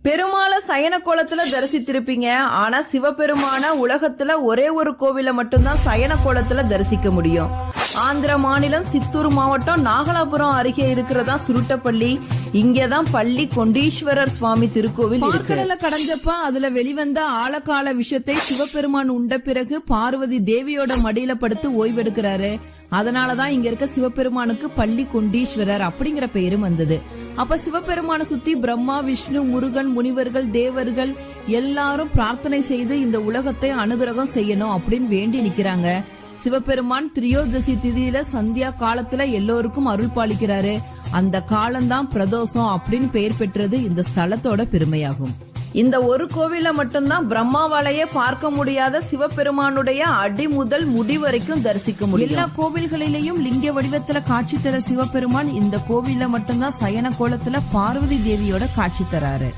பெருமாளை சயன கோலத்துல தரிசித்திருப்பீங்க. ஆனா சிவபெருமான உலகத்துல ஒரே ஒரு கோவில மட்டும்தான் சயன கோலத்துல தரிசிக்க முடியும். ஆந்திர மாநிலம் சித்தூர் மாவட்டம் நாகலாபுரம் அருகே இருக்கிறதா சுருட்டப்பள்ளி. இங்கதான் பள்ளி கொண்டீஸ்வரர் சுவாமி திருக்கோவில் இருக்கு. கடந்தப்ப அதுல வெளிவந்த ஆழகால விஷத்தை சிவபெருமான் உண்ட பிறகு பார்வதி தேவியோட மடியில படுத்து ஓய்வெடுக்கிறாரு. அதனாலதான் இங்க இருக்க சிவபெருமானுக்கு பள்ளி கொண்டீஸ்வரர் அப்படிங்கிற பெயரும் வந்தது. அப்ப சிவபெருமான சுத்தி பிரம்மா, விஷ்ணு, முருகன், முனிவர்கள், தேவர்கள் எல்லாரும் பிரார்த்தனை செய்து இந்த உலகத்தை அனுகிரகம் செய்யணும் அப்படின்னு வேண்டி நிக்கிறாங்க. சிவபெருமான் திரியோதசி திதியில சந்தியா காலத்துல எல்லோருக்கும் அருள் பாலிக்கிறாரு. அந்த காலம்தான் பிரதோஷம் அப்படின்னு பெயர் பெற்றது இந்த ஸ்தலத்தோட பெருமையாகும். இந்த ஒரு கோவில மட்டும்தான் பிரம்மாவாலேயே பார்க்க முடியாத சிவபெருமானுடைய அடி முதல் முடி வரைக்கும் தரிசிக்க முடியும். எல்லா கோவில்களிலேயும் லிங்க வடிவத்துல காட்சி தர சிவபெருமான் இந்த கோவில மட்டும்தான் சயன கோலத்துல பார்வதி தேவியோட காட்சி தராரு.